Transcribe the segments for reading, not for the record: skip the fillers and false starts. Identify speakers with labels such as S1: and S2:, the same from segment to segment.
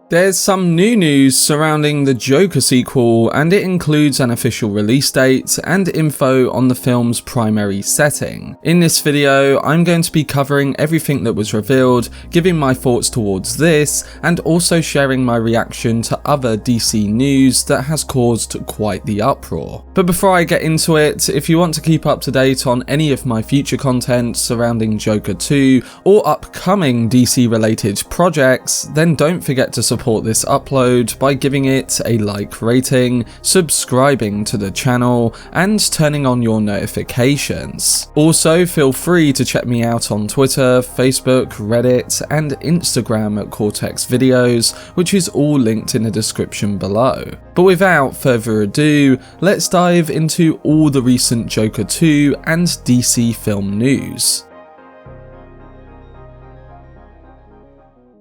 S1: There's some new news surrounding the Joker sequel, and it includes an official release date and info on the film's primary setting. In this video, I'm going to be covering everything that was revealed, giving my thoughts towards this, and also sharing my reaction to other DC news that has caused quite the uproar. But before I get into it, if you want to keep up to date on any of my future content surrounding Joker 2 or upcoming DC related projects, then don't forget to support this upload by giving it a like rating, subscribing to the channel, and turning on your notifications. Also, feel free to check me out on Twitter, Facebook, Reddit, and Instagram at Cortex Videos, which is all linked in the description below. But without further ado, let's dive into all the recent Joker 2 and DC film news.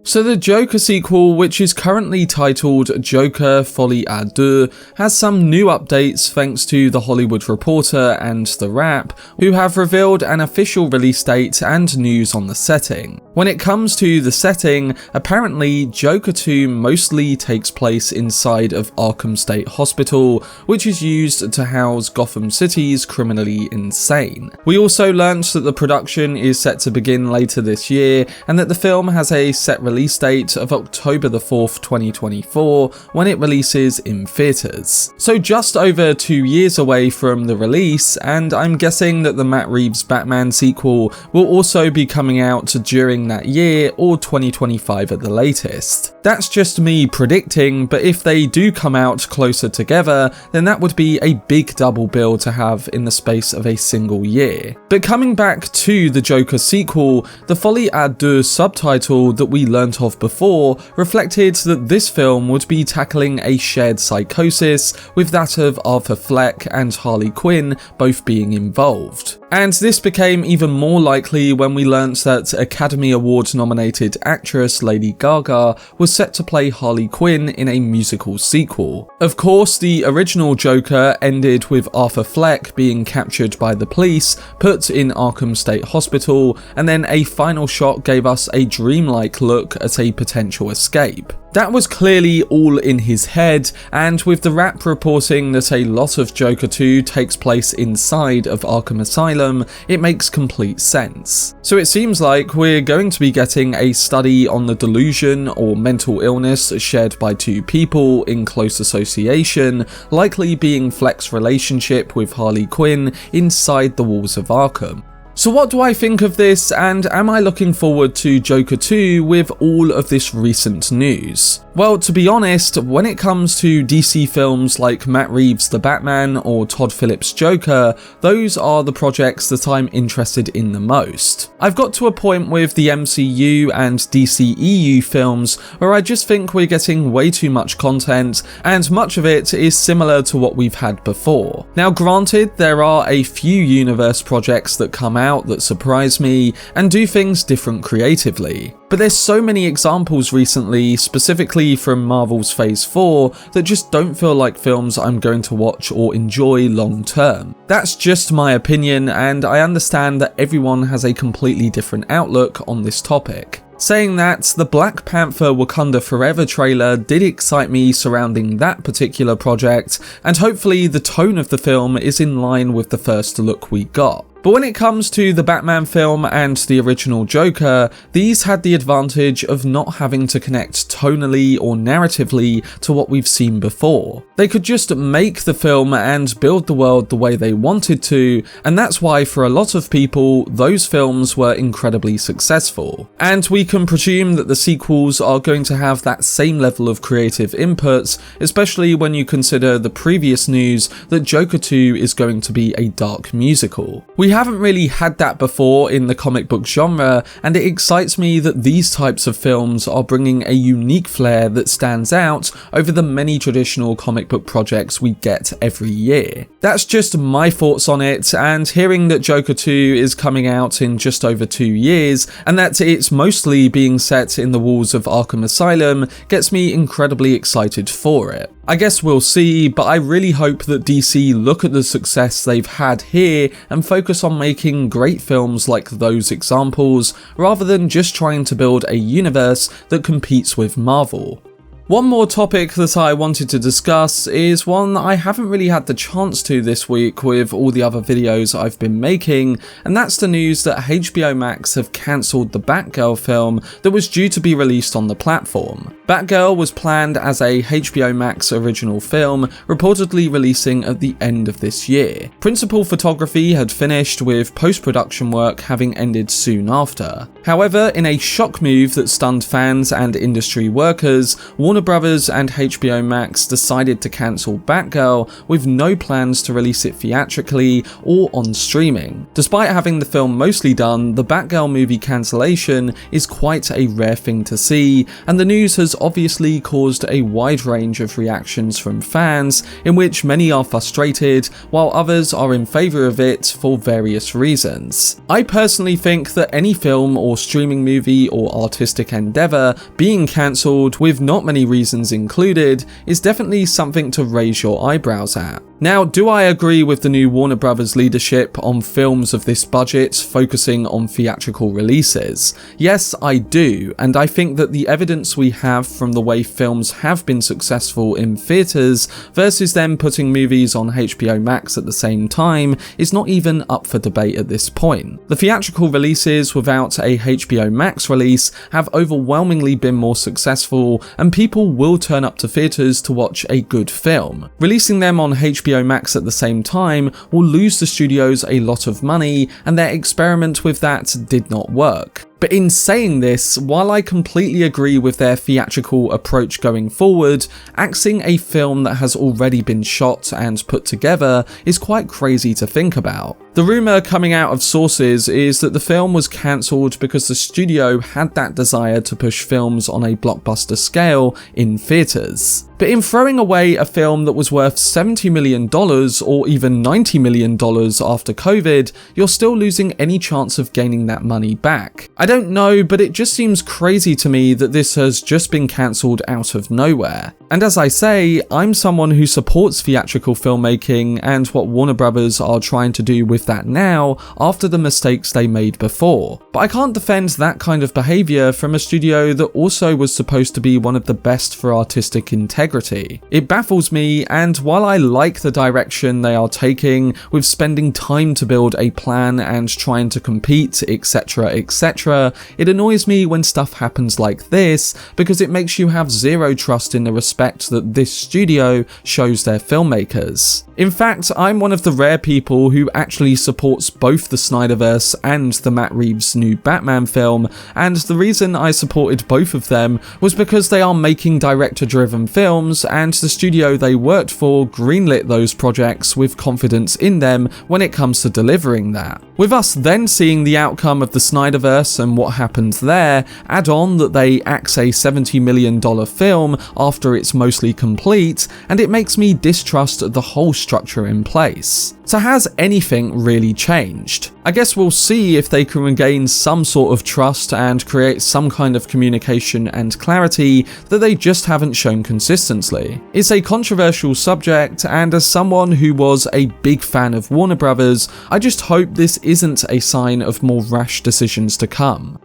S1: So the Joker sequel, which is currently titled Joker Folie A Deux, has some new updates thanks to The Hollywood Reporter and The Wrap, who have revealed an official release date and news on the setting. When it comes to the setting, apparently Joker 2 mostly takes place inside of Arkham State Hospital, which is used to house Gotham City's criminally insane. We also learned that the production is set to begin later this year, and that the film has a set release date of October the 4th, 2024, when it releases in theatres. So just over 2 years away from the release, and I'm guessing that the Matt Reeves Batman sequel will also be coming out during that year or 2025 at the latest. That's just me predicting, but if they do come out closer together, then that would be a big double bill to have in the space of a single year. But coming back to the Joker sequel, the Folie A Deux subtitle that we learned of before reflected that this film would be tackling a shared psychosis, with that of Arthur Fleck and Harley Quinn both being involved. And this became even more likely when we learnt that Academy Award nominated actress Lady Gaga was set to play Harley Quinn in a musical sequel. Of course, the original Joker ended with Arthur Fleck being captured by the police, put in Arkham State Hospital, and then a final shot gave us a dreamlike look at a potential escape. That was clearly all in his head, and with The Wrap reporting that a lot of Joker 2 takes place inside of Arkham Asylum, it makes complete sense. So it seems like we're going to be getting a study on the delusion or mental illness shared by two people in close association, likely being Fleck's relationship with Harley Quinn inside the walls of Arkham. So what do I think of this, and am I looking forward to Joker 2 with all of this recent news? Well, to be honest, when it comes to DC films like Matt Reeves' The Batman or Todd Phillips' Joker, those are the projects that I'm interested in the most. I've got to a point with the MCU and DCEU films where I just think we're getting way too much content, and much of it is similar to what we've had before. Now granted, there are a few universe projects that come out that surprise me and do things different creatively. But there's so many examples recently, specifically from Marvel's Phase 4, that just don't feel like films I'm going to watch or enjoy long term. That's just my opinion, and I understand that everyone has a completely different outlook on this topic. Saying that, the Black Panther Wakanda Forever trailer did excite me surrounding that particular project, and hopefully the tone of the film is in line with the first look we got. But when it comes to the Batman film and the original Joker, these had the advantage of not having to connect tonally or narratively to what we've seen before. They could just make the film and build the world the way they wanted to, and that's why for a lot of people, those films were incredibly successful. And we can presume that the sequels are going to have that same level of creative input, especially when you consider the previous news that Joker 2 is going to be a dark musical. We haven't really had that before in the comic book genre, and it excites me that these types of films are bringing a unique flair that stands out over the many traditional comic book projects we get every year. That's just my thoughts on it, and hearing that Joker 2 is coming out in just over 2 years, and that it's mostly being set in the walls of Arkham Asylum, gets me incredibly excited for it. I guess we'll see, but I really hope that DC look at the success they've had here and focus on making great films like those examples, rather than just trying to build a universe that competes with Marvel. One more topic that I wanted to discuss is one I haven't really had the chance to this week with all the other videos I've been making, and that's the news that HBO Max have cancelled the Batgirl film that was due to be released on the platform. Batgirl was planned as a HBO Max original film, reportedly releasing at the end of this year. Principal photography had finished, with post-production work having ended soon after. However, in a shock move that stunned fans and industry workers, Warner Brothers and HBO Max decided to cancel Batgirl with no plans to release it theatrically or on streaming. Despite having the film mostly done, the Batgirl movie cancellation is quite a rare thing to see, and the news has obviously caused a wide range of reactions from fans, in which many are frustrated while others are in favour of it for various reasons. I personally think that any film or streaming movie or artistic endeavour being cancelled with not many reasons included is definitely something to raise your eyebrows at. Now, do I agree with the new Warner Brothers leadership on films of this budget focusing on theatrical releases? Yes, I do, and I think that the evidence we have from the way films have been successful in theatres versus them putting movies on HBO Max at the same time is not even up for debate at this point. The theatrical releases without a HBO Max release have overwhelmingly been more successful, and people will turn up to theatres to watch a good film. Releasing them on HBO Max at the same time will lose the studios a lot of money, and their experiment with that did not work. But in saying this, while I completely agree with their theatrical approach going forward, axing a film that has already been shot and put together is quite crazy to think about. The rumour coming out of sources is that the film was cancelled because the studio had that desire to push films on a blockbuster scale in theatres. But in throwing away a film that was worth $70 million or even $90 million after COVID, you're still losing any chance of gaining that money back. I don't know, but it just seems crazy to me that this has just been cancelled out of nowhere. And as I say, I'm someone who supports theatrical filmmaking and what Warner Brothers are trying to do with that now after the mistakes they made before. But I can't defend that kind of behaviour from a studio that also was supposed to be one of the best for artistic integrity. It baffles me, and while I like the direction they are taking with spending time to build a plan and trying to compete, etc, etc, it annoys me when stuff happens like this because it makes you have zero trust in the respect that this studio shows their filmmakers. In fact, I'm one of the rare people who actually supports both the Snyderverse and the Matt Reeves' new Batman film, and the reason I supported both of them was because they are making director-driven films, and the studio they worked for greenlit those projects with confidence in them when it comes to delivering that. With us then seeing the outcome of the Snyderverse and what happened there, add on that they axe a $70 million film after it's mostly complete, and it makes me distrust the whole structure in place. So has anything really changed? I guess we'll see if they can regain some sort of trust and create some kind of communication and clarity that they just haven't shown consistently. It's a controversial subject, and as someone who was a big fan of Warner Brothers, I just hope this isn't a sign of more rash decisions to come.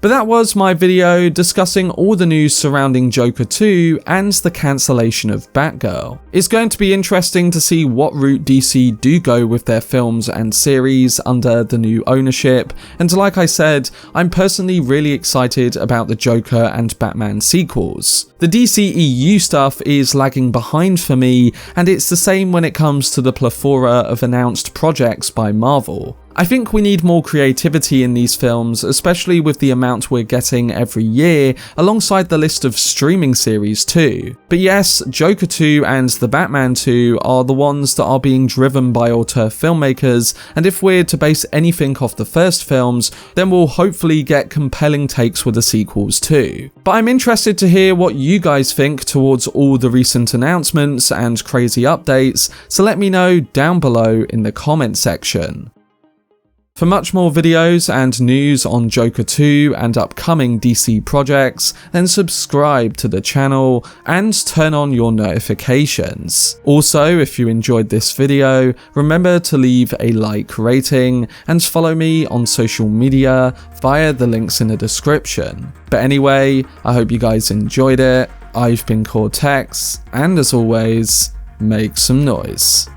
S1: But that was my video discussing all the news surrounding Joker 2 and the cancellation of Batgirl. It's going to be interesting to see what route DC do go with their films and series under the new ownership, and like I said, I'm personally really excited about the Joker and Batman sequels. The DCEU stuff is lagging behind for me, and it's the same when it comes to the plethora of announced projects by Marvel. I think we need more creativity in these films, especially with the amount we're getting every year, alongside the list of streaming series too. But yes, Joker 2 and the Batman 2 are the ones that are being driven by auteur filmmakers, and if we're to base anything off the first films, then we'll hopefully get compelling takes with the sequels too. But I'm interested to hear what you guys think towards all the recent announcements and crazy updates, so let me know down below in the comment section. For much more videos and news on Joker 2 and upcoming DC projects, then subscribe to the channel and turn on your notifications. Also, if you enjoyed this video, remember to leave a like rating and follow me on social media via the links in the description. But anyway, I hope you guys enjoyed it. I've been Cortex, and as always, make some noise.